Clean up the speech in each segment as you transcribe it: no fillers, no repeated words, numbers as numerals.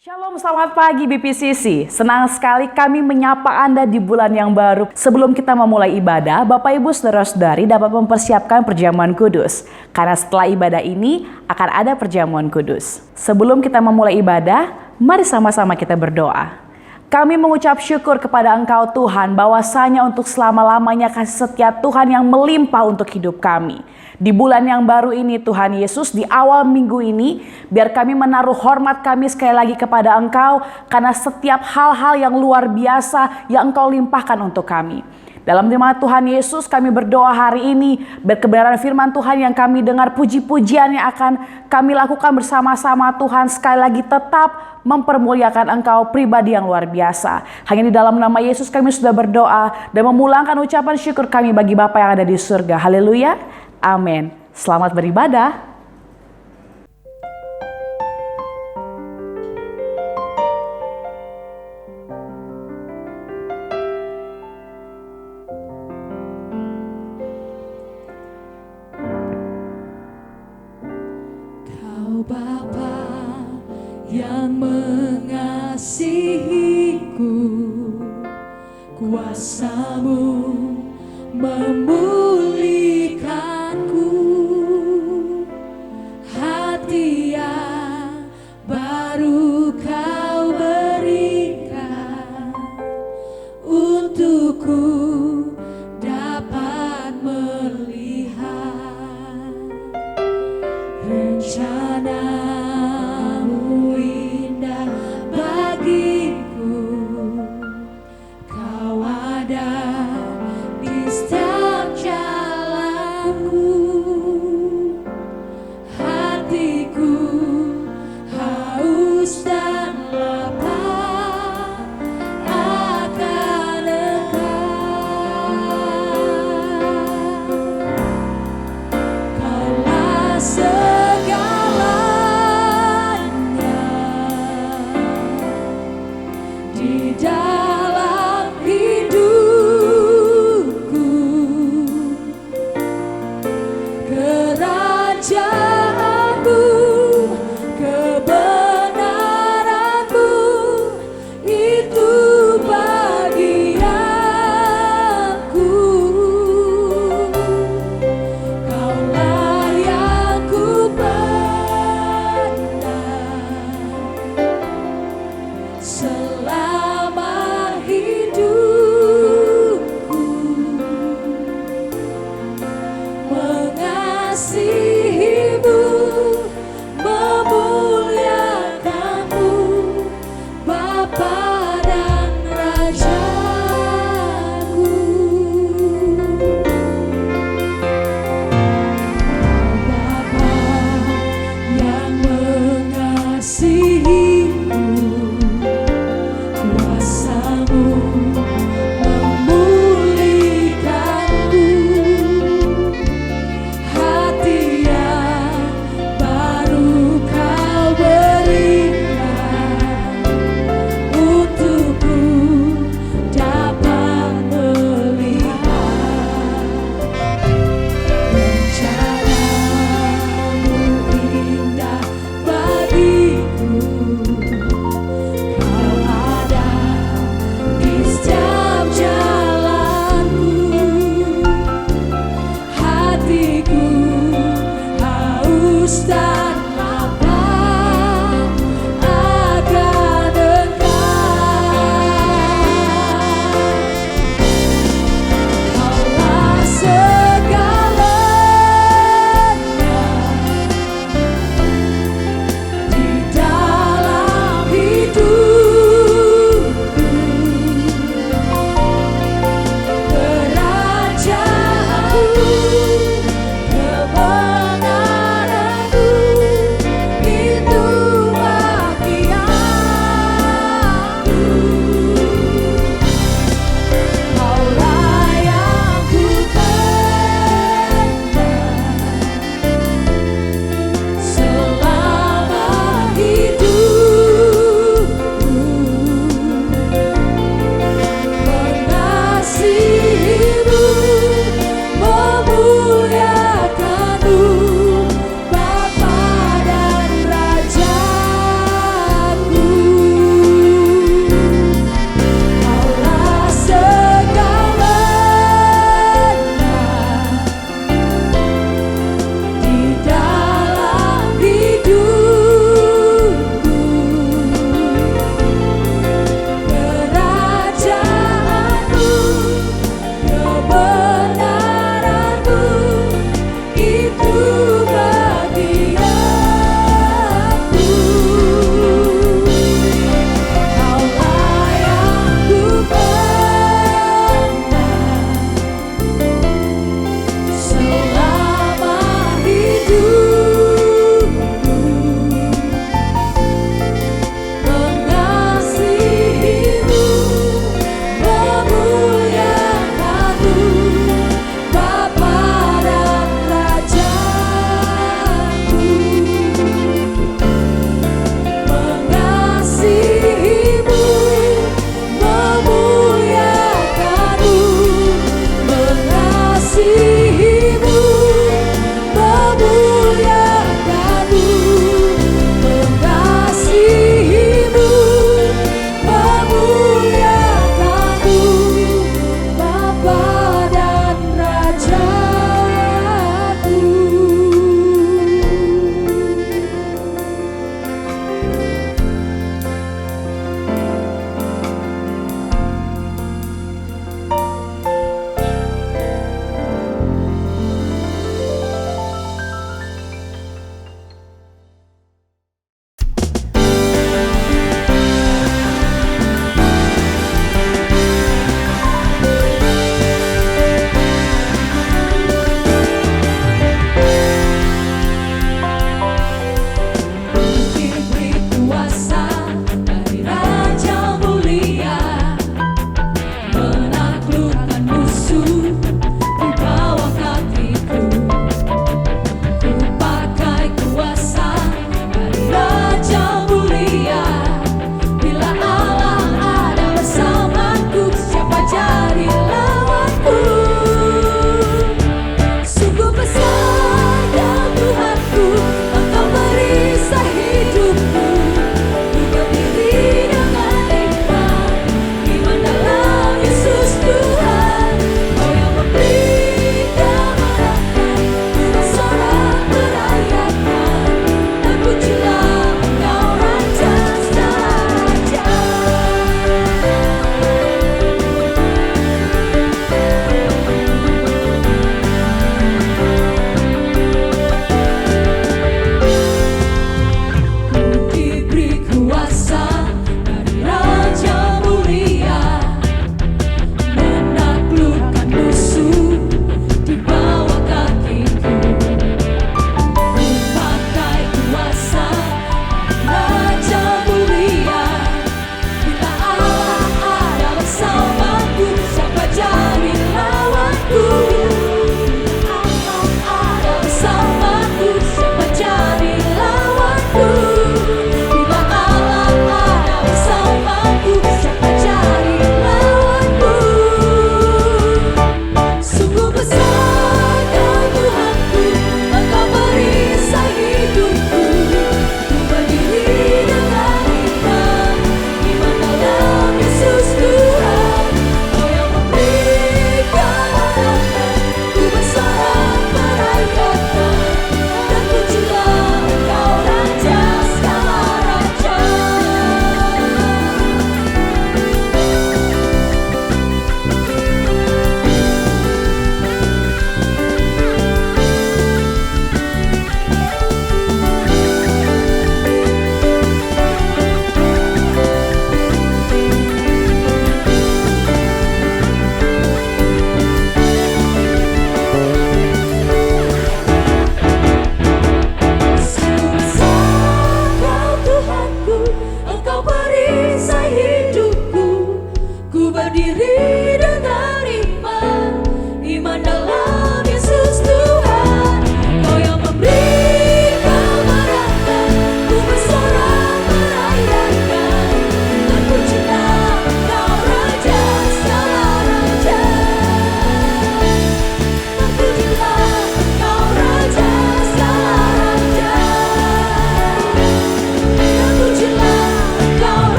Shalom, selamat pagi BPCC. Senang sekali kami menyapa Anda di bulan yang baru. Sebelum kita memulai ibadah, Bapak Ibu Saudara-saudari dapat mempersiapkan perjamuan kudus. Karena setelah ibadah ini akan ada perjamuan kudus. Sebelum kita memulai ibadah, mari sama-sama kita berdoa. Kami mengucap syukur kepada Engkau Tuhan bahwasanya untuk selama-lamanya kasih setia Tuhan yang melimpah untuk hidup kami. Di bulan yang baru ini Tuhan Yesus, di awal minggu ini, biar kami menaruh hormat kami sekali lagi kepada Engkau karena setiap hal-hal yang luar biasa yang Engkau limpahkan untuk kami. Dalam nama Tuhan Yesus kami berdoa hari ini, berkebenaran firman Tuhan yang kami dengar, puji-pujian yang akan kami lakukan bersama-sama Tuhan sekali lagi tetap mempermuliakan Engkau pribadi yang luar biasa. Hanya di dalam nama Yesus kami sudah berdoa dan memulangkan ucapan syukur kami bagi Bapa yang ada di surga. Haleluya, amin. Selamat beribadah. Bapa yang mengasihiku, kuasa-Mu memulihkanku, hati yang baru Kau berikan untukku dapat melihat rencana-Mu indah bagiku. Kau ada di setiap jalanku, hatiku haus dan lapar akan Engkau. Kaulah segalanya di dalam hidupku, kerajaan-Mu, kebenaran-Mu itu bagianku. Kaulah yang ku pandang selama hidupku, mengasihi-Mu, memuliakan-Mu, Bapa dan Rajaku. Bapa yang mengasihiku, kuasa-Mu memulihkanku, hati yang baru Kau berikan untukku dapat melihat rencana-Mu indah bagiku.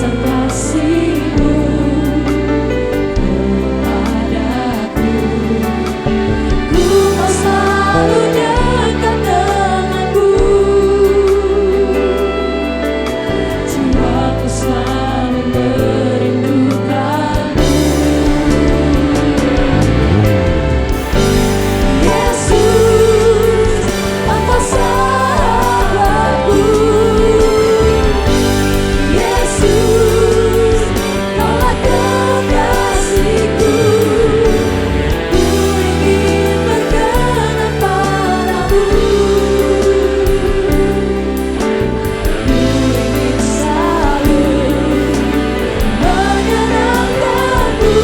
besar kasih-Mu kepadaku. Ku mau selalu dekat denganmu, jiwaku selalu merindukanmu. Yesus, Engkau sahabatku. Yesus, Kaulah kekasihku. Ku ingin berkenan padamu. Ku ingin selalu menyenangkanmu.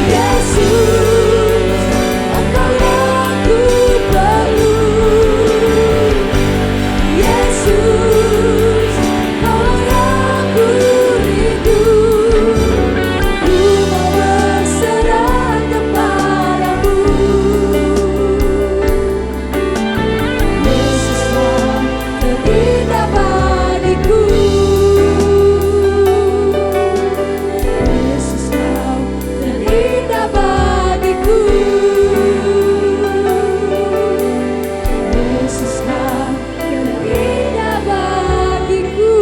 Yesus, Engkau yang ku perlu. Yesus, Kaulah yang ku rindu. Ku mau berserah kepadamu. Yesuslah terindah bagiku. Yesus, Kau terindah bagiku. Yesus, Kau terindah bagiku.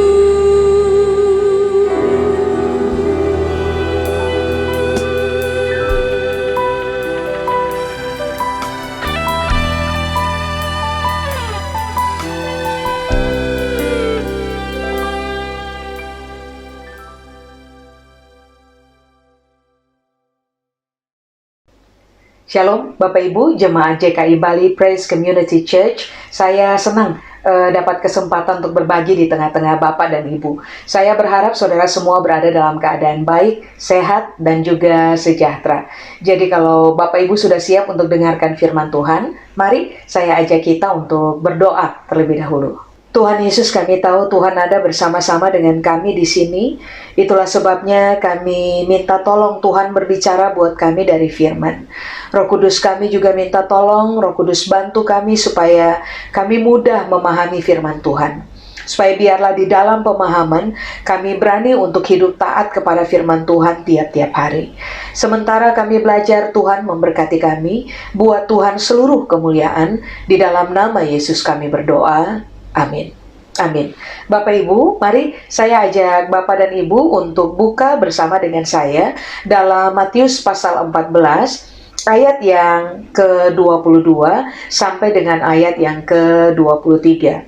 Shalom Bapak Ibu Jemaat JKI Bali Praise Community Church. Saya senang dapat kesempatan untuk berbagi di tengah-tengah Bapak dan Ibu. Saya berharap saudara semua berada dalam keadaan baik, sehat, dan juga sejahtera. Jadi kalau Bapak Ibu sudah siap untuk dengarkan firman Tuhan, mari saya ajak kita untuk berdoa terlebih dahulu. Tuhan Yesus, kami tahu Tuhan ada bersama-sama dengan kami di sini. Itulah sebabnya kami minta tolong Tuhan berbicara buat kami dari firman. Roh Kudus, kami juga minta tolong Roh Kudus bantu kami supaya kami mudah memahami firman Tuhan. Supaya biarlah di dalam pemahaman kami berani untuk hidup taat kepada firman Tuhan tiap-tiap hari. Sementara kami belajar, Tuhan memberkati kami. Buat Tuhan seluruh kemuliaan. Di dalam nama Yesus kami berdoa. Amin. Amin. Bapak Ibu, mari saya ajak Bapak dan Ibu untuk buka bersama dengan saya dalam Matius pasal 14 ayat yang ke-22 sampai dengan ayat yang ke-23.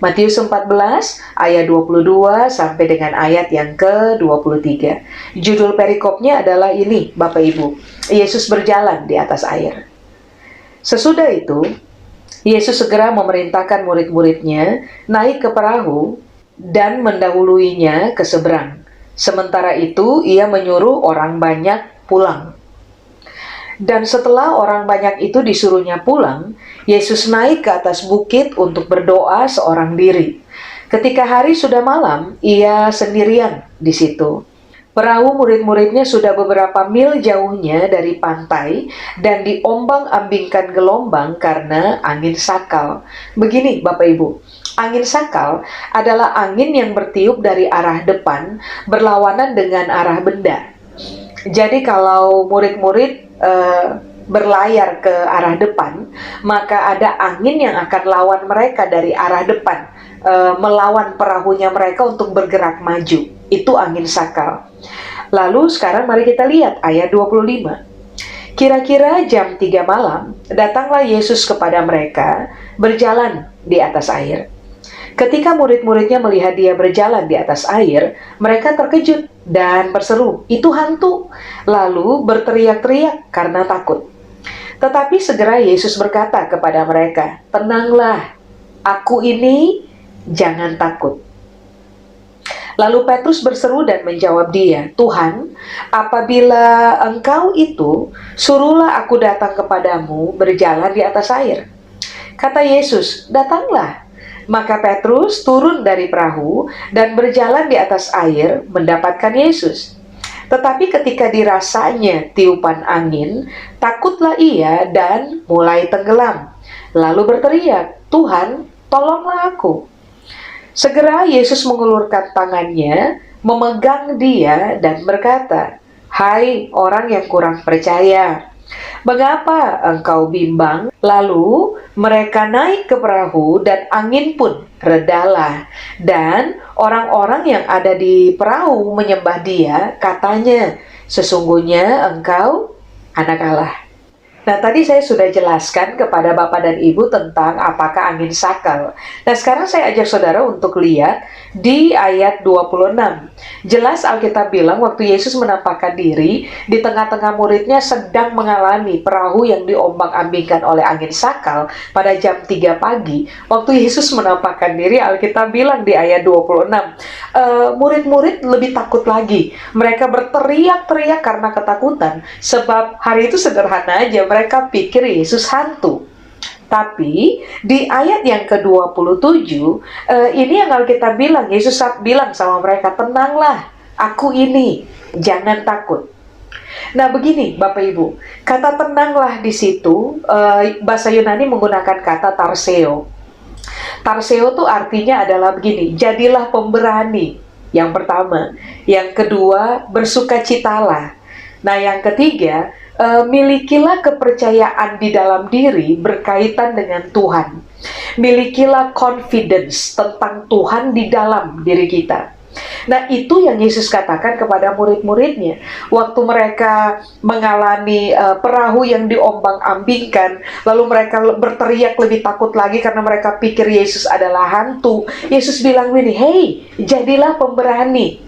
Matius 14 ayat 22 sampai dengan ayat yang ke-23. Judul perikopnya adalah ini, Bapak Ibu. Yesus berjalan di atas air. Sesudah itu, Yesus segera memerintahkan murid-muridnya naik ke perahu dan mendahuluinya ke seberang. Sementara itu, ia menyuruh orang banyak pulang. Dan setelah orang banyak itu disuruhnya pulang, Yesus naik ke atas bukit untuk berdoa seorang diri. Ketika hari sudah malam, ia sendirian di situ. Perahu murid-muridnya sudah beberapa mil jauhnya dari pantai dan diombang-ambingkan gelombang karena angin sakal. Begini Bapak Ibu, angin sakal adalah angin yang bertiup dari arah depan berlawanan dengan arah benda. Jadi kalau murid-murid berlayar ke arah depan, maka ada angin yang akan lawan mereka dari arah depan, melawan perahunya mereka untuk bergerak maju. Itu angin sakal. Lalu sekarang mari kita lihat ayat 25. Kira-kira jam 3 malam, datanglah Yesus kepada mereka berjalan di atas air. Ketika murid-muridnya melihat dia berjalan di atas air, mereka terkejut dan berseru, "Itu hantu!" Lalu berteriak-teriak karena takut. Tetapi segera Yesus berkata kepada mereka, "Tenanglah, aku ini, jangan takut." Lalu Petrus berseru dan menjawab dia, "Tuhan, apabila Engkau itu, suruhlah aku datang kepadamu berjalan di atas air." Kata Yesus, "Datanglah." Maka Petrus turun dari perahu dan berjalan di atas air mendapatkan Yesus. Tetapi ketika dirasanya tiupan angin, takutlah ia dan mulai tenggelam. Lalu berteriak, "Tuhan, tolonglah aku." Segera Yesus mengulurkan tangannya, memegang dia dan berkata, "Hai orang yang kurang percaya, mengapa engkau bimbang?" Lalu mereka naik ke perahu dan angin pun redalah. Dan orang-orang yang ada di perahu menyembah dia, katanya, "Sesungguhnya engkau anak Allah." Nah, tadi saya sudah jelaskan kepada Bapak dan Ibu tentang apakah angin sakal. Nah, sekarang saya ajak saudara untuk lihat di ayat 26. Jelas Alkitab bilang waktu Yesus menampakkan diri, di tengah-tengah muridnya sedang mengalami perahu yang diombang-ambingkan oleh angin sakal pada jam 3 pagi. Waktu Yesus menampakkan diri, Alkitab bilang di ayat 26, murid-murid lebih takut lagi. Mereka berteriak-teriak karena ketakutan, sebab hari itu sederhana aja, mereka pikir Yesus hantu. Tapi di ayat yang ke-27, ini yang Alkitab bilang, Yesus bilang sama mereka, "Tenanglah, aku ini, jangan takut." Nah, begini Bapak Ibu, kata tenanglah di situ, bahasa Yunani menggunakan kata tarseo. Tarseo tuh artinya adalah begini, jadilah pemberani. Yang pertama, yang kedua, bersukacitalah. Nah, yang ketiga, milikilah kepercayaan di dalam diri berkaitan dengan Tuhan. Milikilah confidence tentang Tuhan di dalam diri kita. Nah, itu yang Yesus katakan kepada murid-muridnya. Waktu mereka mengalami perahu yang diombang-ambingkan, lalu mereka berteriak lebih takut lagi karena mereka pikir Yesus adalah hantu. Yesus bilang begini, "Hei, jadilah pemberani.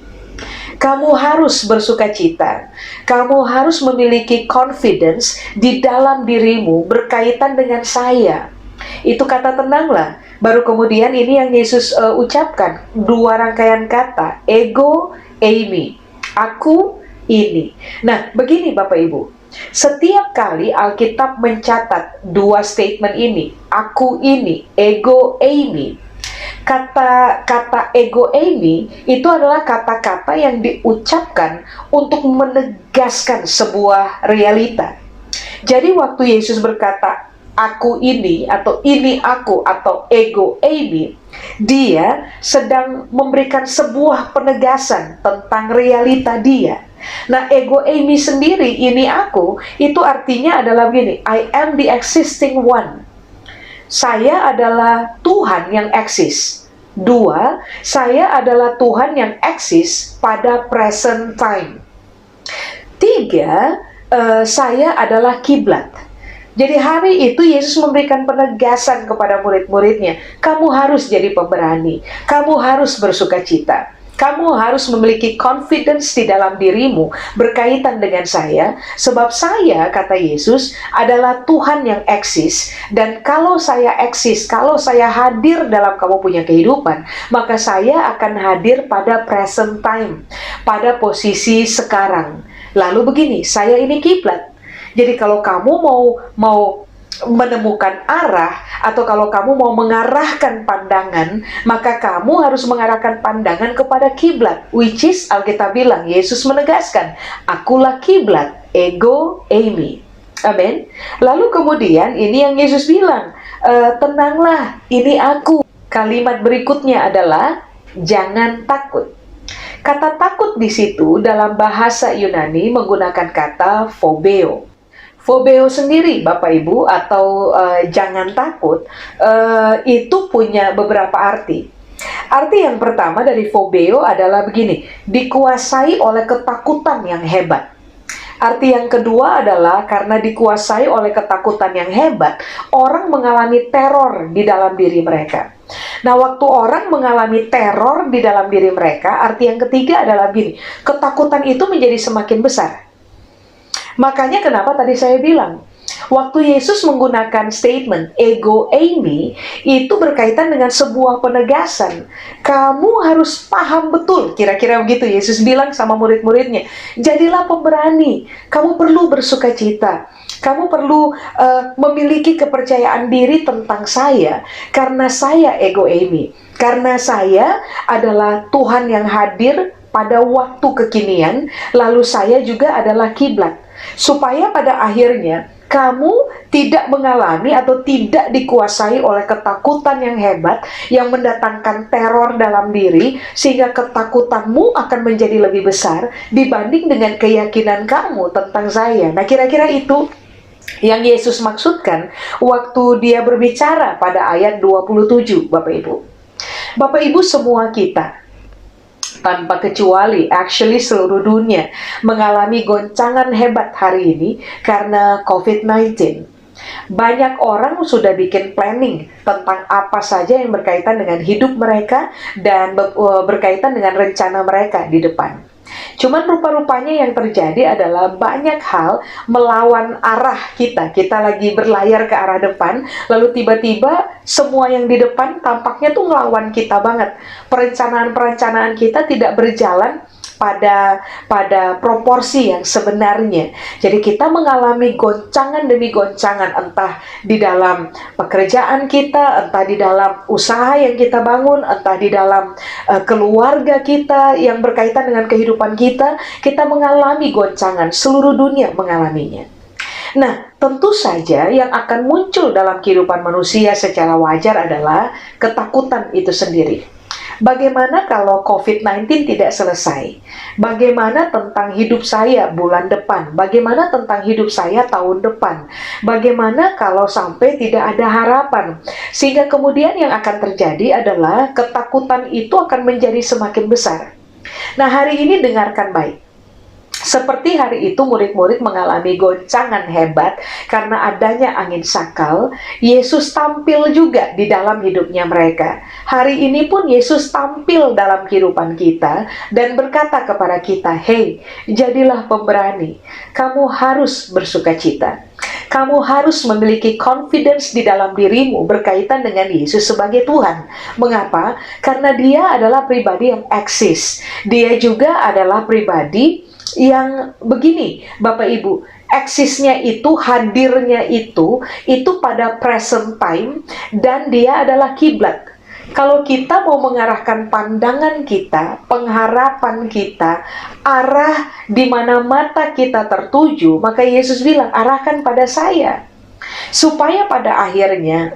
Kamu harus bersukacita. Kamu harus memiliki confidence di dalam dirimu berkaitan dengan saya." Itu kata tenanglah. Baru kemudian ini yang Yesus ucapkan. Dua rangkaian kata. Ego, eimi. Aku, ini. Nah, begini Bapak Ibu. Setiap kali Alkitab mencatat dua statement ini. Aku ini, ego, eimi. Kata ego eimi itu adalah kata-kata yang diucapkan untuk menegaskan sebuah realita. Jadi waktu Yesus berkata aku ini atau ini aku atau ego eimi, dia sedang memberikan sebuah penegasan tentang realita dia. Nah, ego eimi sendiri, ini aku, itu artinya adalah begini, I am the existing one. Saya adalah Tuhan yang eksis. Dua, saya adalah Tuhan yang eksis pada present time. Tiga, saya adalah kiblat. Jadi hari itu Yesus memberikan penegasan kepada murid-muridnya. Kamu harus jadi pemberani. Kamu harus bersukacita. Kamu harus memiliki confidence di dalam dirimu berkaitan dengan saya, sebab saya, kata Yesus, adalah Tuhan yang eksis, dan kalau saya eksis, kalau saya hadir dalam kamu punya kehidupan, maka saya akan hadir pada present time, pada posisi sekarang. Lalu begini, saya ini kiblat. Jadi kalau kamu mau menemukan arah, atau kalau kamu mau mengarahkan pandangan, maka kamu harus mengarahkan pandangan kepada kiblat, which is Alkitab bilang, Yesus menegaskan, akulah kiblat, ego eimi. Amin. Lalu kemudian ini yang Yesus bilang, tenanglah, ini aku. Kalimat berikutnya adalah jangan takut. Kata takut di situ dalam bahasa Yunani menggunakan kata phobeo. Phobeo sendiri, Bapak Ibu, atau jangan takut, itu punya beberapa arti. Arti yang pertama dari phobeo adalah begini, dikuasai oleh ketakutan yang hebat. Arti yang kedua adalah karena dikuasai oleh ketakutan yang hebat, orang mengalami teror di dalam diri mereka. Nah, waktu orang mengalami teror di dalam diri mereka, arti yang ketiga adalah begini, ketakutan itu menjadi semakin besar. Makanya kenapa tadi saya bilang, waktu Yesus menggunakan statement ego eimi, itu berkaitan dengan sebuah penegasan. Kamu harus paham betul, kira-kira begitu Yesus bilang sama murid-muridnya. Jadilah pemberani, kamu perlu bersukacita. Kamu perlu memiliki kepercayaan diri tentang saya, karena saya ego eimi. Karena saya adalah Tuhan yang hadir pada waktu kekinian, lalu saya juga adalah kiblat. Supaya pada akhirnya kamu tidak mengalami atau tidak dikuasai oleh ketakutan yang hebat yang mendatangkan teror dalam diri, sehingga ketakutanmu akan menjadi lebih besar dibanding dengan keyakinan kamu tentang saya. Nah, kira-kira itu yang Yesus maksudkan waktu dia berbicara pada ayat 27, Bapak Ibu. Bapak Ibu, semua kita tanpa kecuali, actually seluruh dunia mengalami goncangan hebat hari ini karena COVID-19. Banyak orang sudah bikin planning tentang apa saja yang berkaitan dengan hidup mereka dan berkaitan dengan rencana mereka di depan. Cuman rupa-rupanya yang terjadi adalah banyak hal melawan arah kita. Kita lagi berlayar ke arah depan, lalu tiba-tiba semua yang di depan tampaknya tuh ngelawan kita banget. Perencanaan-perencanaan kita tidak berjalan pada proporsi yang sebenarnya. Jadi kita mengalami goncangan demi goncangan, entah di dalam pekerjaan kita, entah di dalam usaha yang kita bangun, entah di dalam keluarga kita yang berkaitan dengan kehidupan kita mengalami goncangan. Seluruh dunia mengalaminya. Nah, tentu saja yang akan muncul dalam kehidupan manusia secara wajar adalah ketakutan itu sendiri. Bagaimana kalau COVID-19 tidak selesai? Bagaimana tentang hidup saya bulan depan? Bagaimana tentang hidup saya tahun depan? Bagaimana kalau sampai tidak ada harapan? Sehingga kemudian yang akan terjadi adalah ketakutan itu akan menjadi semakin besar. Nah, hari ini dengarkan baik. Seperti hari itu murid-murid mengalami goncangan hebat karena adanya angin sakal, Yesus tampil juga di dalam hidupnya mereka. Hari ini pun Yesus tampil dalam kehidupan kita dan berkata kepada kita, "Hei, jadilah pemberani. Kamu harus bersukacita. Kamu harus memiliki confidence di dalam dirimu berkaitan dengan Yesus sebagai Tuhan." Mengapa? Karena Dia adalah pribadi yang eksis. Dia juga adalah pribadi yang begini, Bapak Ibu, eksisnya itu, hadirnya itu pada present time, dan Dia adalah kiblat. Kalau kita mau mengarahkan pandangan kita, pengharapan kita, arah di mana mata kita tertuju, maka Yesus bilang, arahkan pada saya. Supaya pada akhirnya,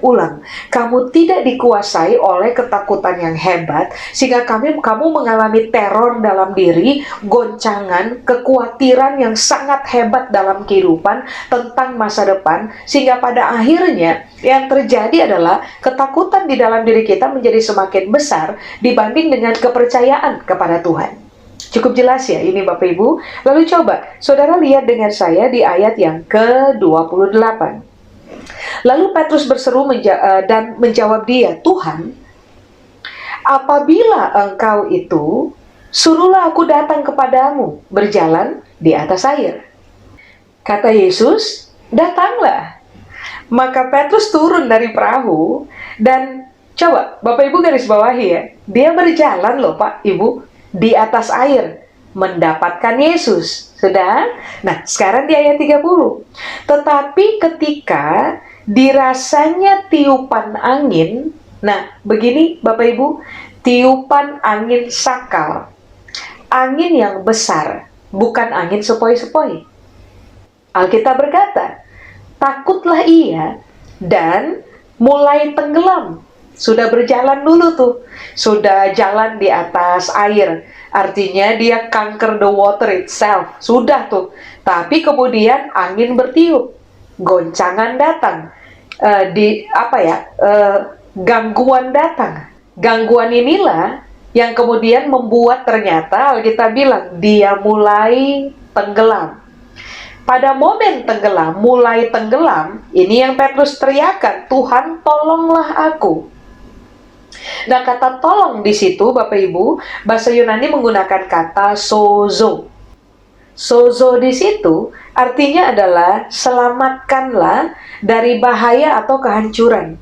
kamu tidak dikuasai oleh ketakutan yang hebat, sehingga kamu mengalami teror dalam diri, goncangan, kekhawatiran yang sangat hebat dalam kehidupan tentang masa depan, sehingga pada akhirnya yang terjadi adalah ketakutan di dalam diri kita menjadi semakin besar dibanding dengan kepercayaan kepada Tuhan. Cukup jelas ya ini Bapak Ibu? Lalu coba saudara lihat dengan saya di ayat yang ke-28. Lalu Petrus berseru dan menjawab dia, "Tuhan, apabila engkau itu, suruhlah aku datang kepadamu berjalan di atas air." Kata Yesus, "Datanglah." Maka Petrus turun dari perahu dan coba Bapak Ibu garis bawahi ya, dia berjalan loh Pak Ibu di atas air mendapatkan Yesus. Sudah? Nah, sekarang di ayat 30. Tetapi ketika dirasanya tiupan angin, nah begini Bapak Ibu, tiupan angin sakal, angin yang besar, bukan angin sepoi-sepoi. Alkitab berkata, takutlah ia dan mulai tenggelam. Sudah berjalan dulu tuh, sudah jalan di atas air, artinya dia conquer the water itself, sudah tuh. Tapi kemudian angin bertiup, goncangan datang, gangguan datang. Gangguan inilah yang kemudian membuat ternyata Alkitab bilang dia mulai tenggelam. Pada momen tenggelam, mulai tenggelam, ini yang Petrus teriakan, "Tuhan, tolonglah aku." Nah, kata tolong di situ Bapak Ibu, bahasa Yunani menggunakan kata sozo. Sozo di situ artinya adalah selamatkanlah dari bahaya atau kehancuran.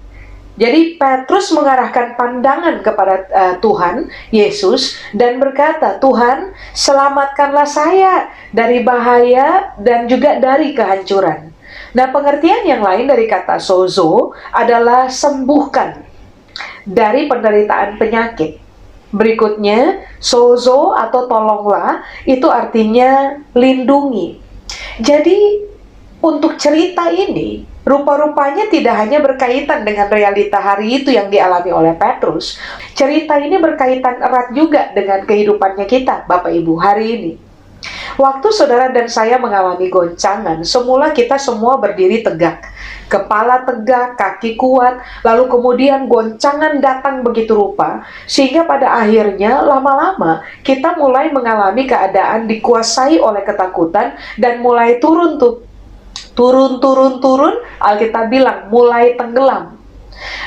Jadi Petrus mengarahkan pandangan kepada Tuhan Yesus dan berkata, "Tuhan, selamatkanlah saya dari bahaya dan juga dari kehancuran." Nah, pengertian yang lain dari kata sozo adalah sembuhkan dari penderitaan penyakit. Berikutnya, sozo atau tolonglah itu artinya lindungi. Jadi, untuk cerita ini, Rupa-rupanya tidak hanya berkaitan dengan realita hari itu yang dialami oleh Petrus. Cerita ini berkaitan erat juga dengan kehidupannya kita, Bapak Ibu, hari ini. Waktu saudara dan saya mengalami goncangan, semula kita semua berdiri tegak. Kepala tegak, kaki kuat, lalu kemudian goncangan datang begitu rupa, sehingga pada akhirnya lama-lama kita mulai mengalami keadaan dikuasai oleh ketakutan dan mulai turun, Alkitab bilang mulai tenggelam.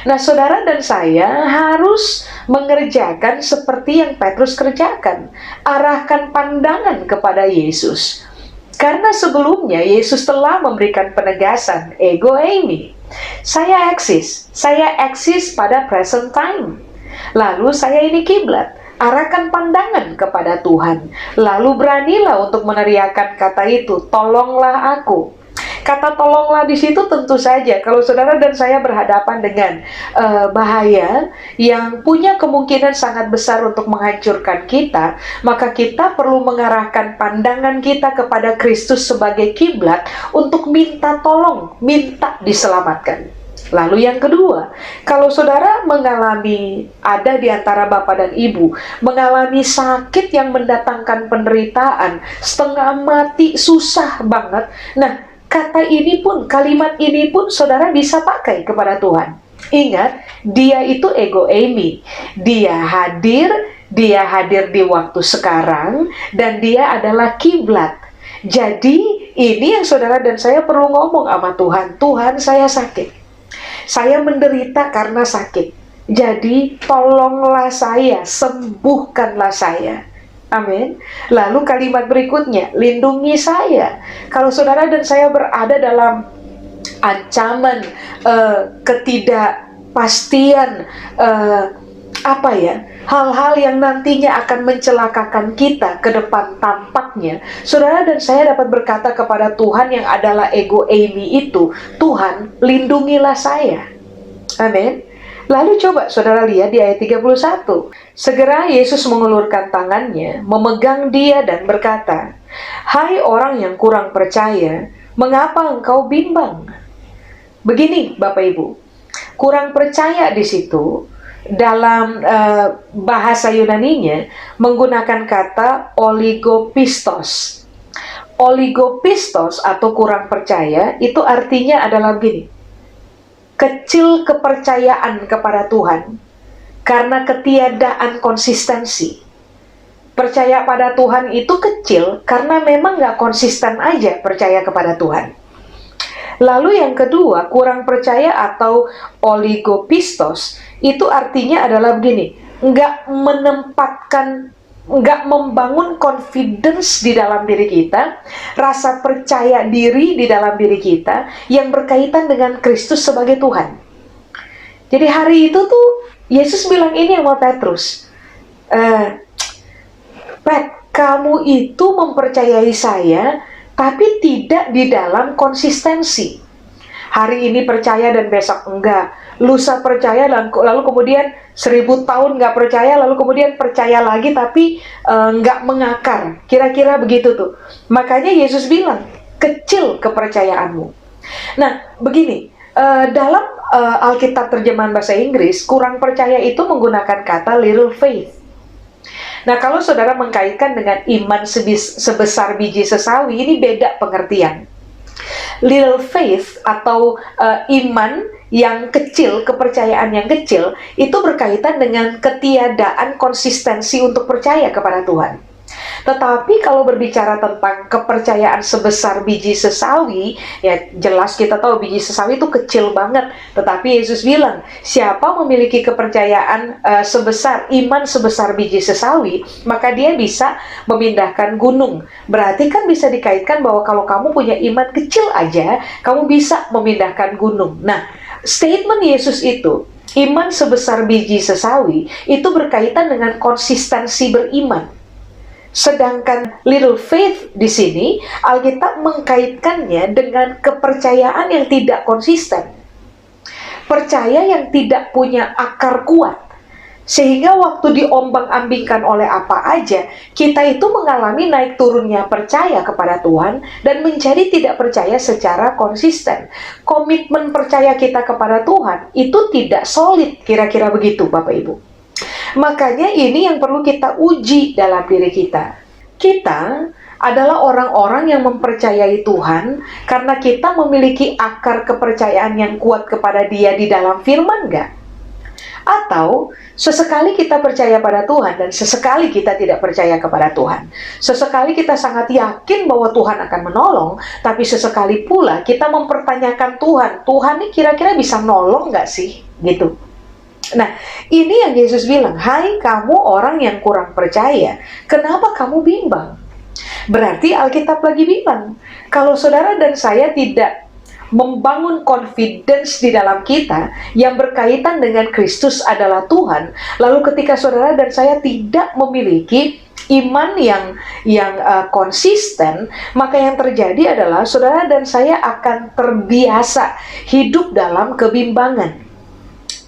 Nah, saudara dan saya harus mengerjakan seperti yang Petrus kerjakan. Arahkan pandangan kepada Yesus. Karena sebelumnya Yesus telah memberikan penegasan, ego eimi. Saya eksis pada present time. Lalu saya ini kiblat. Arahkan pandangan kepada Tuhan. Lalu beranilah untuk meneriakkan kata itu, tolonglah aku. Kata tolonglah di situ tentu saja kalau saudara dan saya berhadapan dengan bahaya yang punya kemungkinan sangat besar untuk menghancurkan kita, maka kita perlu mengarahkan pandangan kita kepada Kristus sebagai kiblat untuk minta tolong, minta diselamatkan. Lalu yang kedua, kalau saudara mengalami, ada di antara bapak dan ibu, mengalami sakit yang mendatangkan penderitaan, setengah mati, susah banget. Nah, kalimat ini pun saudara bisa pakai kepada Tuhan. Ingat, dia itu ego eimi. Dia hadir di waktu sekarang, dan dia adalah kiblat. Jadi, ini yang saudara dan saya perlu ngomong sama Tuhan. Tuhan, saya sakit. Saya menderita karena sakit. Jadi, tolonglah saya, sembuhkanlah saya. Amin. Lalu kalimat berikutnya, lindungi saya. Kalau saudara dan saya berada dalam ancaman, ketidakpastian, hal-hal yang nantinya akan mencelakakan kita ke depan tampaknya, saudara dan saya dapat berkata kepada Tuhan yang adalah ego eimi itu, Tuhan, lindungilah saya. Amin. Lalu coba saudara lihat di ayat 31. Segera Yesus mengulurkan tangannya, memegang dia dan berkata, "Hai orang yang kurang percaya, mengapa engkau bimbang?" Begini Bapak Ibu, kurang percaya di situ dalam bahasa Yunaninya menggunakan kata oligopistos. Oligopistos atau kurang percaya itu artinya adalah begini. Kecil kepercayaan kepada Tuhan karena ketiadaan konsistensi. Percaya pada Tuhan itu kecil karena memang nggak konsisten aja percaya kepada Tuhan. Lalu yang kedua, kurang percaya atau oligopistos itu artinya adalah begini, nggak membangun confidence di dalam diri kita, rasa percaya diri di dalam diri kita yang berkaitan dengan Kristus sebagai Tuhan. Jadi hari itu tuh Yesus bilang ini sama Petrus, Pet, kamu itu mempercayai saya tapi tidak di dalam konsistensi. Hari ini percaya dan besok enggak. Lusa percaya dan lalu kemudian 1000 tahun nggak percaya, lalu kemudian percaya lagi tapi nggak mengakar. Kira-kira begitu tuh. Makanya Yesus bilang, kecil kepercayaanmu. Nah, begini, dalam Alkitab terjemahan bahasa Inggris, kurang percaya itu menggunakan kata little faith. Nah, kalau saudara mengkaitkan dengan iman sebesar biji sesawi, ini beda pengertian. Little faith atau iman yang kecil, kepercayaan yang kecil, itu berkaitan dengan ketiadaan konsistensi untuk percaya kepada Tuhan. Tetapi kalau berbicara tentang kepercayaan sebesar biji sesawi, ya jelas kita tahu biji sesawi itu kecil banget. Tetapi Yesus bilang, siapa memiliki kepercayaan iman sebesar biji sesawi, maka dia bisa memindahkan gunung. Berarti kan bisa dikaitkan bahwa kalau kamu punya iman kecil aja, kamu bisa memindahkan gunung. Nah, statement Yesus itu, iman sebesar biji sesawi, itu berkaitan dengan konsistensi beriman. Sedangkan little faith di sini, Alkitab mengkaitkannya dengan kepercayaan yang tidak konsisten. Percaya yang tidak punya akar kuat. Sehingga waktu diombang-ambingkan oleh apa aja, kita itu mengalami naik turunnya percaya kepada Tuhan dan menjadi tidak percaya secara konsisten. Komitmen percaya kita kepada Tuhan itu tidak solid, kira-kira begitu Bapak Ibu. Makanya ini yang perlu kita uji dalam diri kita. Kita adalah orang-orang yang mempercayai Tuhan karena kita memiliki akar kepercayaan yang kuat kepada Dia di dalam firman nggak? Atau sesekali kita percaya pada Tuhan dan sesekali kita tidak percaya kepada Tuhan. Sesekali kita sangat yakin bahwa Tuhan akan menolong, tapi sesekali pula kita mempertanyakan Tuhan. Tuhan ini kira-kira bisa nolong nggak sih? Gitu. Nah, ini yang Yesus bilang, hai kamu orang yang kurang percaya, kenapa kamu bimbang? Berarti Alkitab lagi bilang, kalau saudara dan saya tidak membangun confidence di dalam kita yang berkaitan dengan Kristus adalah Tuhan, lalu ketika saudara dan saya tidak memiliki iman yang konsisten, maka yang terjadi adalah saudara dan saya akan terbiasa hidup dalam kebimbangan.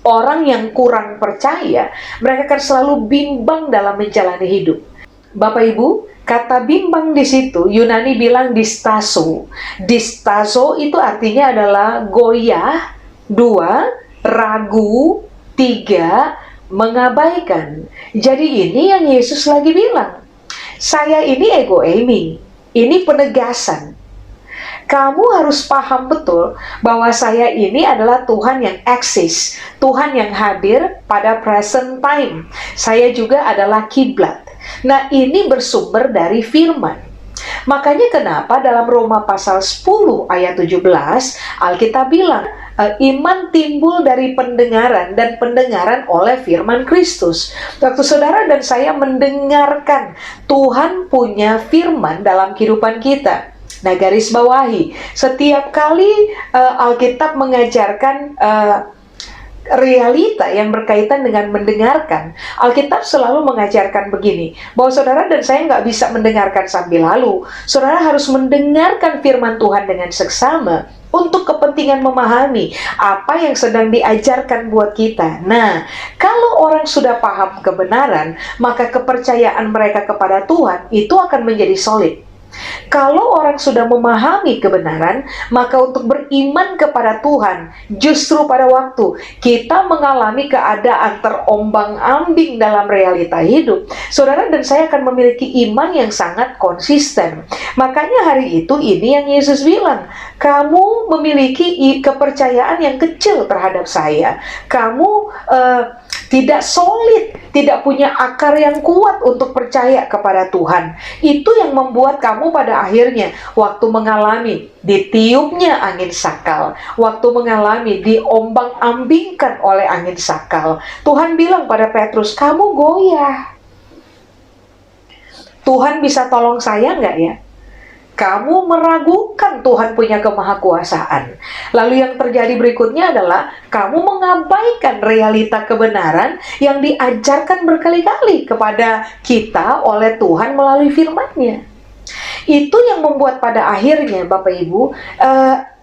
Orang yang kurang percaya, mereka akan selalu bimbang dalam menjalani hidup. Bapak Ibu, kata bimbang di situ Yunani bilang distaso. Distaso itu artinya adalah goyah, 2, ragu, 3, mengabaikan. Jadi ini yang Yesus lagi bilang. Saya ini ego eimi. Ini penegasan. Kamu harus paham betul bahwa saya ini adalah Tuhan yang eksis, Tuhan yang hadir pada present time. Saya juga adalah kiblat. Nah, ini bersumber dari firman. Makanya kenapa dalam Roma pasal 10 ayat 17 Alkitab bilang iman timbul dari pendengaran dan pendengaran oleh firman Kristus. Waktu saudara dan saya mendengarkan Tuhan punya firman dalam kehidupan kita. Nah, garis bawahi, setiap kali Alkitab mengajarkan realita yang berkaitan dengan mendengarkan, Alkitab selalu mengajarkan begini, bahwa saudara dan saya nggak bisa mendengarkan sambil lalu. Saudara harus mendengarkan firman Tuhan dengan seksama untuk kepentingan memahami apa yang sedang diajarkan buat kita. Nah, kalau orang sudah paham kebenaran, maka kepercayaan mereka kepada Tuhan itu akan menjadi solid. Kalau orang sudah memahami kebenaran, maka untuk beriman kepada Tuhan, justru pada waktu kita mengalami keadaan terombang-ambing dalam realita hidup, saudara dan saya akan memiliki iman yang sangat konsisten. Makanya hari itu ini yang Yesus bilang, kamu memiliki kepercayaan yang kecil terhadap saya. Kamu tidak solid, tidak punya akar yang kuat untuk percaya kepada Tuhan. Itu yang membuat kamu pada akhirnya waktu mengalami ditiupnya angin sakal, waktu mengalami diombang-ambingkan oleh angin sakal, Tuhan bilang pada Petrus, kamu goyah. Tuhan bisa tolong saya nggak ya? Kamu meragukan Tuhan punya kemahakuasaan. Lalu yang terjadi berikutnya adalah kamu mengabaikan realita kebenaran yang diajarkan berkali-kali kepada kita oleh Tuhan melalui firman-Nya. Itu yang membuat pada akhirnya Bapak Ibu,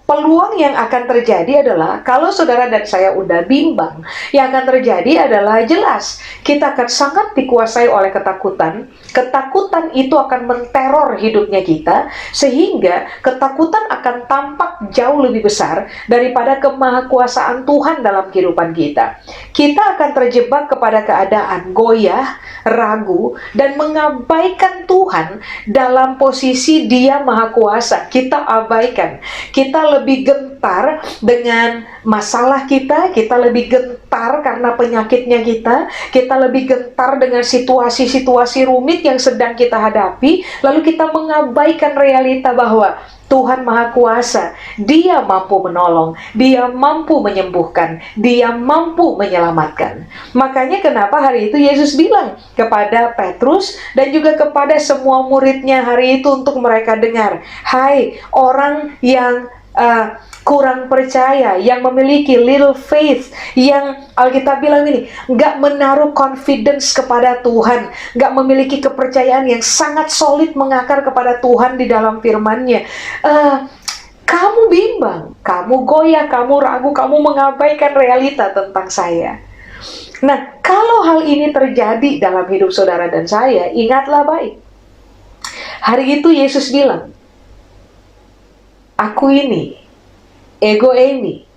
peluang yang akan terjadi adalah kalau saudara dan saya udah bimbang, yang akan terjadi adalah jelas kita akan sangat dikuasai oleh ketakutan. Ketakutan itu akan menteror hidupnya kita, sehingga ketakutan akan tampak jauh lebih besar daripada kemahakuasaan Tuhan dalam kehidupan kita. Kita akan terjebak kepada keadaan goyah, ragu, dan mengabaikan Tuhan dalam posisi Dia Maha Kuasa. Kita abaikan, kita lebih gentar dengan masalah kita lebih gentar karena penyakitnya kita lebih gentar dengan situasi-situasi rumit yang sedang kita hadapi, lalu kita mengabaikan realita bahwa Tuhan Maha Kuasa, Dia mampu menolong, Dia mampu menyembuhkan, Dia mampu menyelamatkan. Makanya kenapa hari itu Yesus bilang kepada Petrus dan juga kepada semua muridnya hari itu untuk mereka dengar, hai orang yang kurang percaya, yang memiliki little faith, yang Alkitab bilang ini, nggak menaruh confidence kepada Tuhan, nggak memiliki kepercayaan yang sangat solid mengakar kepada Tuhan di dalam firman-Nya. Kamu bimbang, kamu goyah, kamu ragu, kamu mengabaikan realita tentang saya. Nah, kalau hal ini terjadi dalam hidup saudara dan saya, ingatlah baik. Hari itu Yesus bilang, aku ini, ego eimi,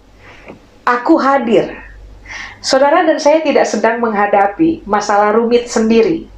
aku hadir. Saudara dan saya tidak sedang menghadapi masalah rumit sendiri.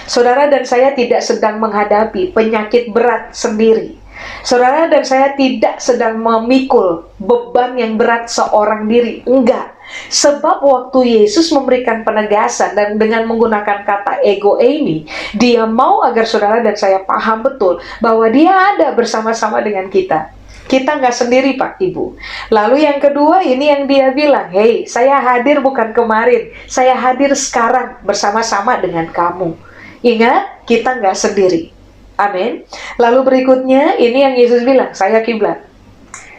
Saudara dan saya tidak sedang menghadapi penyakit berat sendiri. Saudara dan saya tidak sedang memikul beban yang berat seorang diri. Enggak. Sebab waktu Yesus memberikan penegasan dan dengan menggunakan kata ego eimi, dia mau agar saudara dan saya paham betul bahwa dia ada bersama-sama dengan kita. Kita nggak sendiri Pak Ibu. Lalu yang kedua ini yang dia bilang, hey, saya hadir bukan kemarin, saya hadir sekarang bersama-sama dengan kamu. Ingat, kita nggak sendiri. Amin. Lalu berikutnya ini yang Yesus bilang, saya kiblat.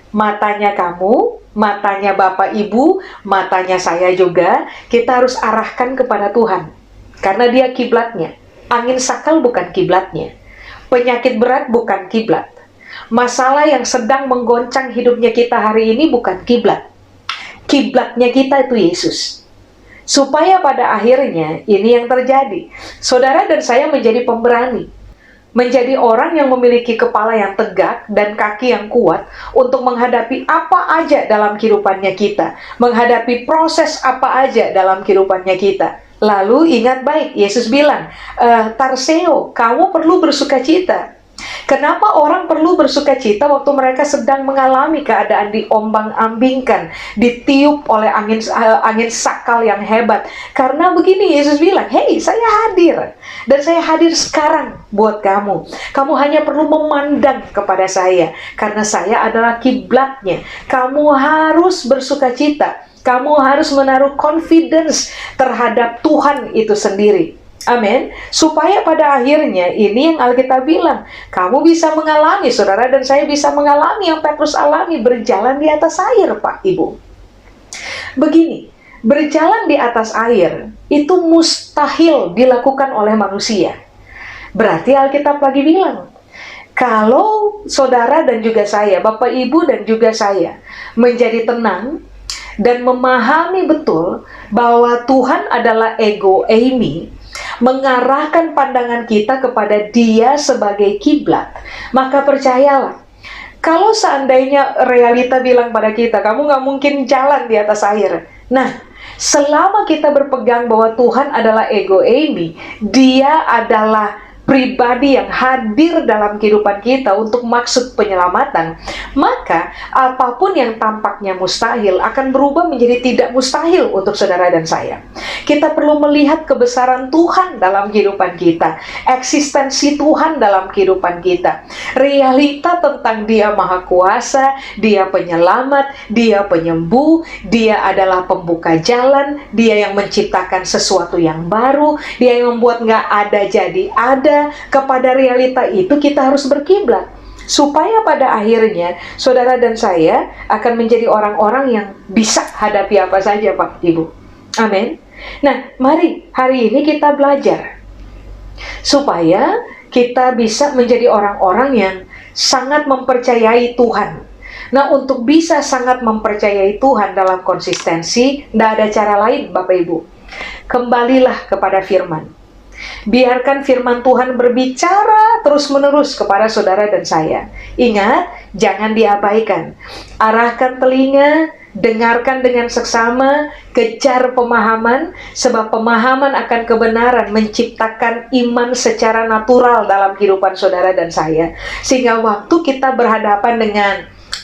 Matanya kamu, matanya Bapak Ibu, matanya saya juga, kita harus arahkan kepada Tuhan. Karena dia kiblatnya. Angin sakal bukan kiblatnya. Penyakit berat bukan kiblat. Masalah yang sedang menggoncang hidupnya kita hari ini bukan kiblat. Kiblatnya kita itu Yesus. Supaya pada akhirnya ini yang terjadi. Saudara dan saya menjadi pemberani. Menjadi orang yang memiliki kepala yang tegak dan kaki yang kuat untuk menghadapi apa aja dalam kehidupannya kita. Menghadapi proses apa aja dalam kehidupannya kita. Lalu ingat baik, Yesus bilang, Tarseo, kamu perlu bersukacita. Kenapa orang perlu bersukacita waktu mereka sedang mengalami keadaan diombang-ambingkan, ditiup oleh angin sakal yang hebat? Karena begini, Yesus bilang, hey, saya hadir. Dan saya hadir sekarang buat kamu. Kamu hanya perlu memandang kepada saya. Karena saya adalah kiblatnya. Kamu harus bersukacita. Kamu harus menaruh confidence terhadap Tuhan itu sendiri. Amin. Supaya pada akhirnya ini yang Alkitab bilang, kamu bisa mengalami, saudara dan saya bisa mengalami yang Petrus alami, berjalan di atas air, Pak Ibu. Begini, berjalan di atas air itu mustahil dilakukan oleh manusia. Berarti Alkitab lagi bilang, kalau saudara dan juga saya, Bapak Ibu dan juga saya menjadi tenang dan memahami betul bahwa Tuhan adalah ego eimi, mengarahkan pandangan kita kepada Dia sebagai kiblat, maka percayalah, kalau seandainya realita bilang pada kita, kamu nggak mungkin jalan di atas air. Nah, selama kita berpegang bahwa Tuhan adalah ego eimi, Dia adalah pribadi yang hadir dalam kehidupan kita untuk maksud penyelamatan, maka apapun yang tampaknya mustahil akan berubah menjadi tidak mustahil untuk saudara dan saya. Kita perlu melihat kebesaran Tuhan dalam kehidupan kita, eksistensi Tuhan dalam kehidupan kita, realita tentang Dia Maha Kuasa, Dia penyelamat, Dia penyembuh, Dia adalah pembuka jalan, Dia yang menciptakan sesuatu yang baru, Dia yang membuat nggak ada jadi ada. Kepada realita itu kita harus berkiblat supaya pada akhirnya saudara dan saya akan menjadi orang-orang yang bisa hadapi apa saja, Pak Ibu. Amin. Nah, mari hari ini kita belajar supaya kita bisa menjadi orang-orang yang sangat mempercayai Tuhan. Nah, untuk bisa sangat mempercayai Tuhan dalam konsistensi, tidak ada cara lain, Bapak Ibu. Kembalilah kepada firman. Biarkan firman Tuhan berbicara terus-menerus kepada saudara dan saya. Ingat, jangan diabaikan. Arahkan telinga, dengarkan dengan seksama, kejar pemahaman, sebab pemahaman akan kebenaran menciptakan iman secara natural dalam kehidupan saudara dan saya. Sehingga waktu kita berhadapan dengan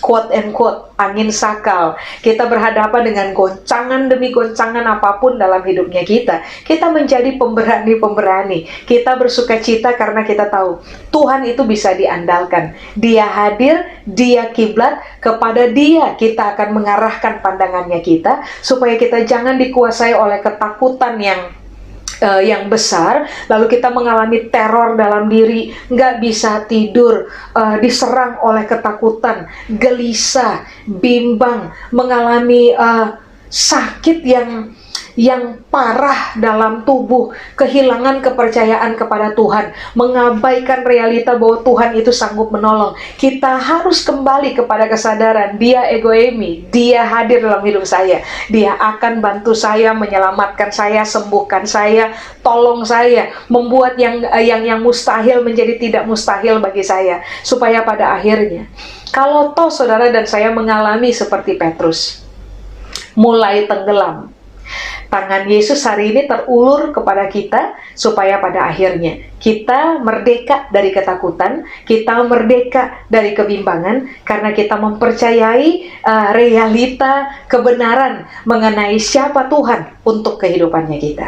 quote and quote angin sakal, kita berhadapan dengan goncangan demi goncangan apapun dalam hidupnya kita menjadi pemberani-pemberani. Kita bersukacita karena kita tahu Tuhan itu bisa diandalkan. Dia hadir, Dia kiblat, kepada Dia kita akan mengarahkan pandangannya kita, supaya kita jangan dikuasai oleh ketakutan yang besar, lalu kita mengalami teror dalam diri, nggak bisa tidur, diserang oleh ketakutan, gelisah, bimbang, mengalami sakit yang parah dalam tubuh, kehilangan kepercayaan kepada Tuhan, mengabaikan realita bahwa Tuhan itu sanggup menolong. Kita harus kembali kepada kesadaran, Dia ego eimi, Dia hadir dalam hidup saya. Dia akan bantu saya, menyelamatkan saya, sembuhkan saya, tolong saya, membuat yang mustahil menjadi tidak mustahil bagi saya. Supaya pada akhirnya, kalau toh saudara dan saya mengalami seperti Petrus, mulai tenggelam, tangan Yesus hari ini terulur kepada kita supaya pada akhirnya kita merdeka dari ketakutan, kita merdeka dari kebimbangan karena kita mempercayai realita kebenaran mengenai siapa Tuhan untuk kehidupannya kita.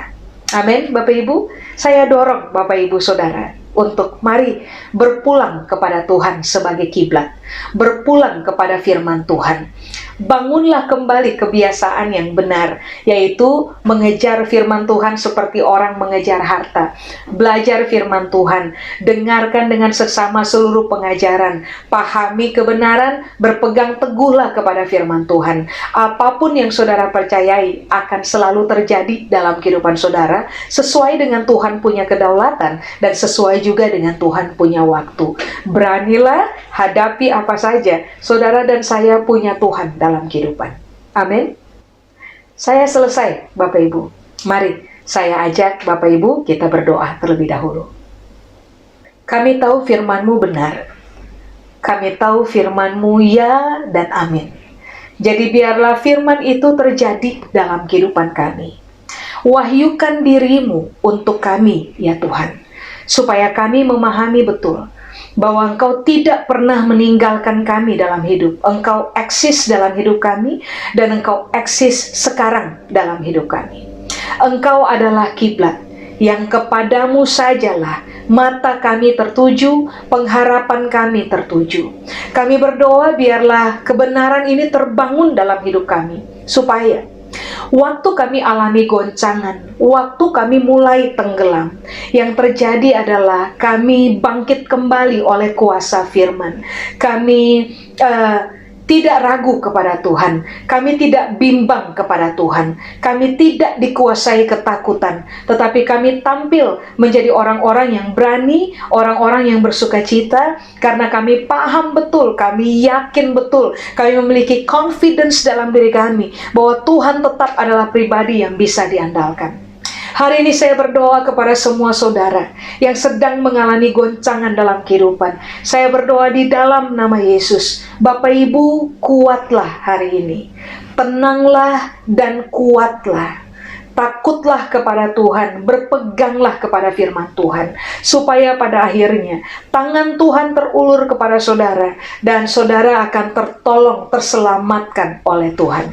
Amin, Bapak Ibu. Saya dorong Bapak Ibu Saudara untuk mari berpulang kepada Tuhan sebagai kiblat, berpulang kepada firman Tuhan. Bangunlah kembali kebiasaan yang benar, yaitu mengejar firman Tuhan seperti orang mengejar harta. Belajar firman Tuhan, dengarkan dengan seksama seluruh pengajaran, pahami kebenaran, berpegang teguhlah kepada firman Tuhan. Apapun yang saudara percayai akan selalu terjadi dalam kehidupan saudara, sesuai dengan Tuhan punya kedaulatan dan sesuai juga dengan Tuhan punya waktu. Beranilah hadapi apa saja, saudara dan saya punya Tuhan dalam kehidupan. Amin. Saya selesai, Bapak Ibu. Mari saya ajak Bapak Ibu kita berdoa terlebih dahulu. Kami tahu firman-Mu benar. Kami tahu firman-Mu ya dan amin. Jadi biarlah firman itu terjadi dalam kehidupan kami. Wahyukan diri-Mu untuk kami, ya Tuhan, supaya kami memahami betul bahwa Engkau tidak pernah meninggalkan kami dalam hidup. Engkau eksis dalam hidup kami, dan Engkau eksis sekarang dalam hidup kami. Engkau adalah kiblat yang kepadamu sajalah mata kami tertuju, pengharapan kami tertuju. Kami berdoa biarlah kebenaran ini terbangun dalam hidup kami, supaya waktu kami alami goncangan, waktu kami mulai tenggelam, yang terjadi adalah kami bangkit kembali oleh kuasa firman. Kami tidak ragu kepada Tuhan, kami tidak bimbang kepada Tuhan, kami tidak dikuasai ketakutan, tetapi kami tampil menjadi orang-orang yang berani, orang-orang yang bersukacita, karena kami paham betul, kami yakin betul, kami memiliki confidence dalam diri kami, bahwa Tuhan tetap adalah pribadi yang bisa diandalkan. Hari ini saya berdoa kepada semua saudara yang sedang mengalami goncangan dalam kehidupan. Saya berdoa di dalam nama Yesus. Bapak Ibu, kuatlah hari ini. Tenanglah dan kuatlah. Takutlah kepada Tuhan, berpeganglah kepada firman Tuhan, supaya pada akhirnya tangan Tuhan terulur kepada saudara, dan saudara akan tertolong, terselamatkan oleh Tuhan.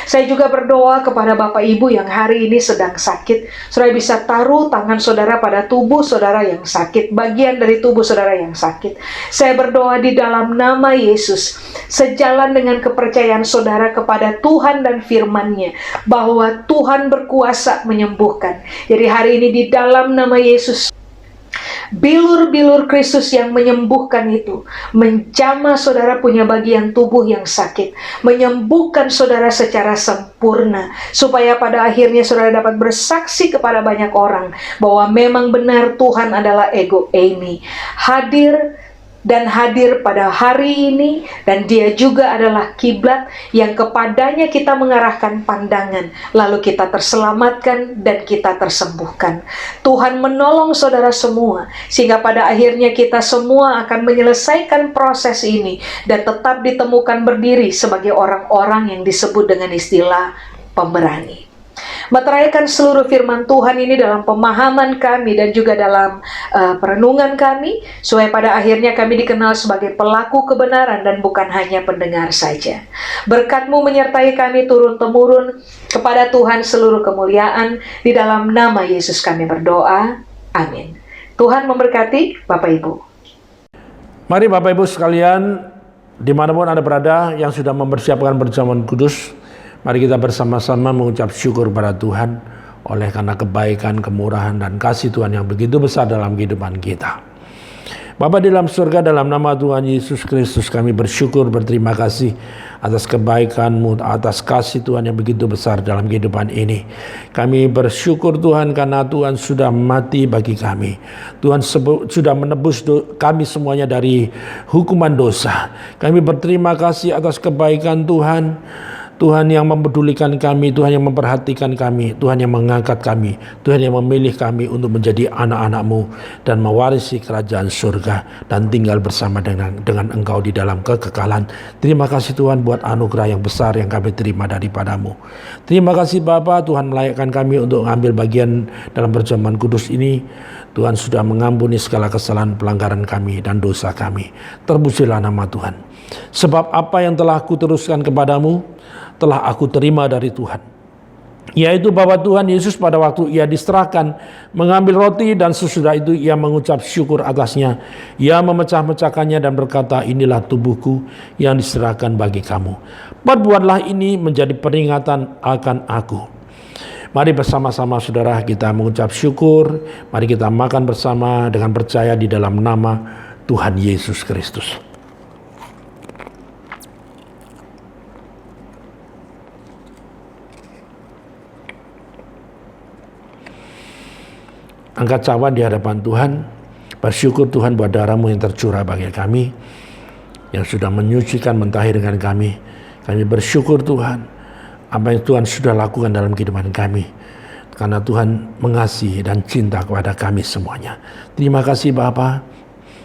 Saya juga berdoa kepada Bapak Ibu yang hari ini sedang sakit. Saudara bisa taruh tangan saudara pada tubuh saudara yang sakit, bagian dari tubuh saudara yang sakit. Saya berdoa di dalam nama Yesus, sejalan dengan kepercayaan saudara kepada Tuhan dan firman-Nya, bahwa Tuhan berkuasa menyembuhkan. Jadi hari ini di dalam nama Yesus, bilur-bilur Kristus yang menyembuhkan itu menjamah saudara punya bagian tubuh yang sakit, menyembuhkan saudara secara sempurna, supaya pada akhirnya saudara dapat bersaksi kepada banyak orang bahwa memang benar Tuhan adalah ego eimi, hadir pada hari ini, dan Dia juga adalah kiblat yang kepadanya kita mengarahkan pandangan, lalu kita terselamatkan dan kita tersembuhkan. Tuhan menolong saudara semua, sehingga pada akhirnya kita semua akan menyelesaikan proses ini dan tetap ditemukan berdiri sebagai orang-orang yang disebut dengan istilah pemberani. Meteraikan seluruh firman Tuhan ini dalam pemahaman kami dan juga dalam perenungan kami, supaya pada akhirnya kami dikenal sebagai pelaku kebenaran dan bukan hanya pendengar saja. Berkat-Mu menyertai kami turun-temurun, kepada Tuhan seluruh kemuliaan, di dalam nama Yesus kami berdoa, amin. Tuhan memberkati Bapak Ibu. Mari Bapak Ibu sekalian, dimanapun Anda berada yang sudah mempersiapkan perjamuan kudus, mari kita bersama-sama mengucap syukur pada Tuhan oleh karena kebaikan, kemurahan, dan kasih Tuhan yang begitu besar dalam kehidupan kita. Bapa di dalam surga, dalam nama Tuhan Yesus Kristus kami bersyukur, berterima kasih atas kebaikan-Mu, atas kasih Tuhan yang begitu besar dalam kehidupan ini. Kami bersyukur Tuhan karena Tuhan sudah mati bagi kami. Tuhan sudah menebus kami semuanya dari hukuman dosa. Kami berterima kasih atas kebaikan Tuhan. Tuhan yang mempedulikan kami, Tuhan yang memperhatikan kami, Tuhan yang mengangkat kami, Tuhan yang memilih kami untuk menjadi anak-anak-Mu dan mewarisi kerajaan surga dan tinggal bersama dengan Engkau di dalam kekekalan. Terima kasih Tuhan buat anugerah yang besar yang kami terima daripada-Mu. Terima kasih Bapa, Tuhan melayakkan kami untuk mengambil bagian dalam perjamuan kudus ini. Tuhan sudah mengampuni segala kesalahan pelanggaran kami dan dosa kami. Terpujilah nama Tuhan. Sebab apa yang telah kuteruskan kepadamu, telah aku terima dari Tuhan, yaitu bahwa Tuhan Yesus pada waktu ia diserahkan mengambil roti dan sesudah itu ia mengucap syukur atasnya. Ia memecah-mecahkannya dan berkata, inilah tubuhku yang diserahkan bagi kamu. Perbuatlah ini menjadi peringatan akan aku. Mari bersama-sama saudara kita mengucap syukur. Mari kita makan bersama dengan percaya di dalam nama Tuhan Yesus Kristus. Angkat cawan di hadapan Tuhan. Bersyukur Tuhan buat darah-Mu yang tercurah bagi kami, yang sudah menyucikan, mentahirkan kami. Kami bersyukur Tuhan apa yang Tuhan sudah lakukan dalam kehidupan kami, karena Tuhan mengasihi dan cinta kepada kami semuanya. Terima kasih Bapa.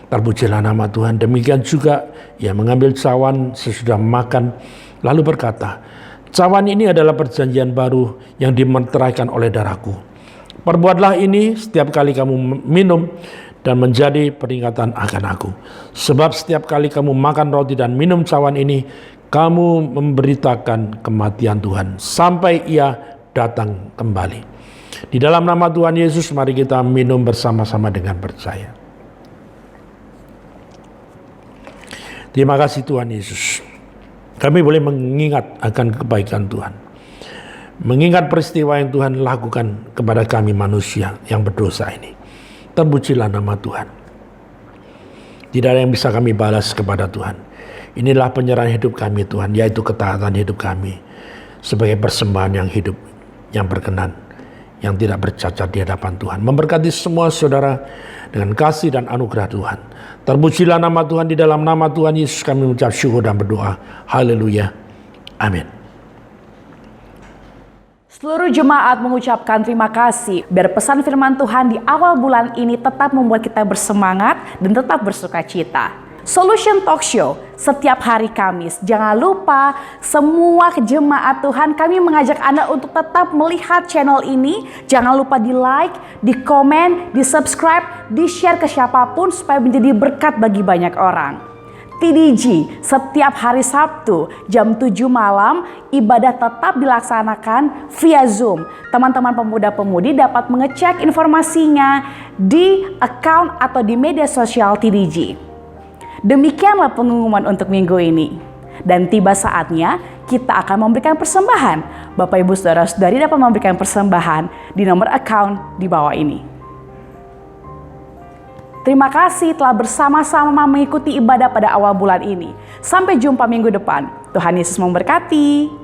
Terpujilah nama Tuhan. Demikian juga ia mengambil cawan sesudah makan lalu berkata, cawan ini adalah perjanjian baru yang dimeteraikan oleh darahku. Perbuatlah ini setiap kali kamu minum dan menjadi peringatan akan aku. Sebab setiap kali kamu makan roti dan minum cawan ini, kamu memberitakan kematian Tuhan sampai ia datang kembali. Di dalam nama Tuhan Yesus, mari kita minum bersama-sama dengan percaya. Terima kasih Tuhan Yesus. Kami boleh mengingat akan kebaikan Tuhan. Mengingat peristiwa yang Tuhan lakukan kepada kami manusia yang berdosa ini. Terpujilah nama Tuhan. Tidak ada yang bisa kami balas kepada Tuhan. Inilah penyerahan hidup kami Tuhan, yaitu ketaatan hidup kami sebagai persembahan yang hidup, yang berkenan, yang tidak bercacat di hadapan Tuhan. Memberkati semua saudara dengan kasih dan anugerah Tuhan. Terpujilah nama Tuhan. Di dalam nama Tuhan Yesus kami mengucap syukur dan berdoa. Haleluya. Amin. Seluruh jemaat mengucapkan terima kasih. Biar pesan firman Tuhan di awal bulan ini tetap membuat kita bersemangat dan tetap bersuka cita. Solution Talk Show setiap hari Kamis. Jangan lupa semua jemaat Tuhan, kami mengajak Anda untuk tetap melihat channel ini. Jangan lupa di like, di komen, di subscribe, di share ke siapapun supaya menjadi berkat bagi banyak orang. TDG setiap hari Sabtu jam 7 malam ibadah tetap dilaksanakan via Zoom. Teman-teman pemuda-pemudi dapat mengecek informasinya di account atau di media sosial TDG. Demikianlah pengumuman untuk minggu ini. Dan tiba saatnya kita akan memberikan persembahan. Bapak Ibu Saudara-saudari dapat memberikan persembahan di nomor account di bawah ini. Terima kasih telah bersama-sama mengikuti ibadah pada awal bulan ini. Sampai jumpa minggu depan. Tuhan Yesus memberkati.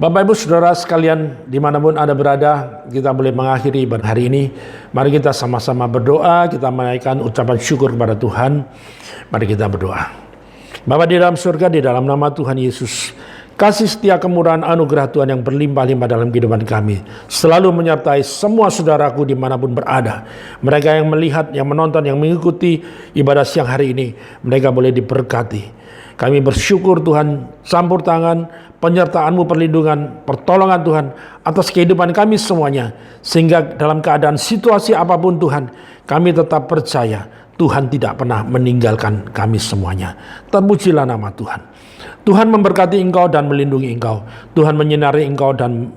Bapak Ibu Saudara sekalian dimanapun Anda berada, kita boleh mengakhiri ibadah hari ini. Mari kita sama-sama berdoa, kita menaikkan ucapan syukur kepada Tuhan. Mari kita berdoa. Bapa di dalam surga, di dalam nama Tuhan Yesus, kasih setia kemurahan anugerah Tuhan yang berlimpah-limpah dalam kehidupan kami selalu menyertai semua saudaraku dimanapun berada. Mereka yang melihat, yang menonton, yang mengikuti ibadah siang hari ini, mereka boleh diberkati. Kami bersyukur Tuhan, campur tangan, penyertaan-Mu, perlindungan, pertolongan Tuhan atas kehidupan kami semuanya. Sehingga dalam keadaan situasi apapun Tuhan, kami tetap percaya Tuhan tidak pernah meninggalkan kami semuanya. Terpujilah nama Tuhan. Tuhan memberkati engkau dan melindungi engkau. Tuhan menyinari engkau dan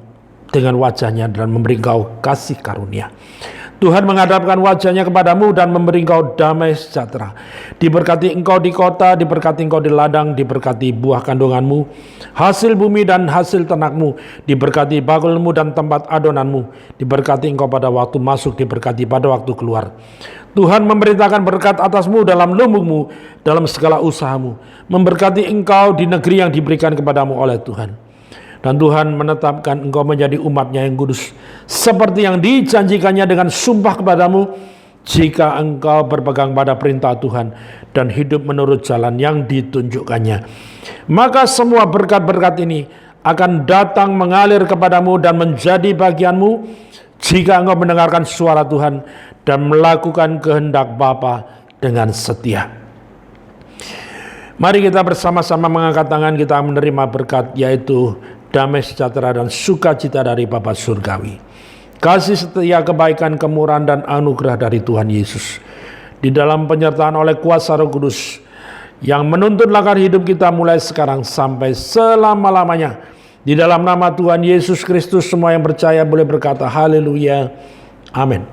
dengan wajahnya dan memberi engkau kasih karunia. Tuhan menghadapkan wajahnya kepadamu dan memberi engkau damai sejahtera. Diberkati engkau di kota, diberkati engkau di ladang, diberkati buah kandunganmu, hasil bumi dan hasil ternakmu, diberkati bakulmu dan tempat adonanmu, diberkati engkau pada waktu masuk, diberkati pada waktu keluar. Tuhan memerintahkan berkat atasmu dalam lumbungmu, dalam segala usahamu, memberkati engkau di negeri yang diberikan kepadamu oleh Tuhan. Dan Tuhan menetapkan engkau menjadi umat-Nya yang kudus, seperti yang dijanjikannya dengan sumpah kepadamu, jika engkau berpegang pada perintah Tuhan dan hidup menurut jalan yang ditunjukkannya. Maka semua berkat-berkat ini akan datang mengalir kepadamu dan menjadi bagianmu, jika engkau mendengarkan suara Tuhan dan melakukan kehendak Bapa dengan setia. Mari kita bersama-sama mengangkat tangan, kita menerima berkat, yaitu damai sejahtera dan sukacita dari Bapa Surgawi, kasih setia, kebaikan, kemurahan dan anugerah dari Tuhan Yesus, di dalam penyertaan oleh kuasa Roh Kudus yang menuntun langkah hidup kita mulai sekarang sampai selama-lamanya. Di dalam nama Tuhan Yesus Kristus, semua yang percaya boleh berkata haleluya, amin.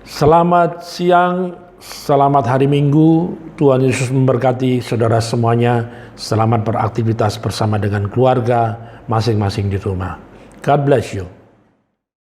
Selamat siang, selamat hari Minggu. Tuhan Yesus memberkati saudara semuanya. Selamat beraktivitas bersama dengan keluarga masing-masing di rumah. God bless you.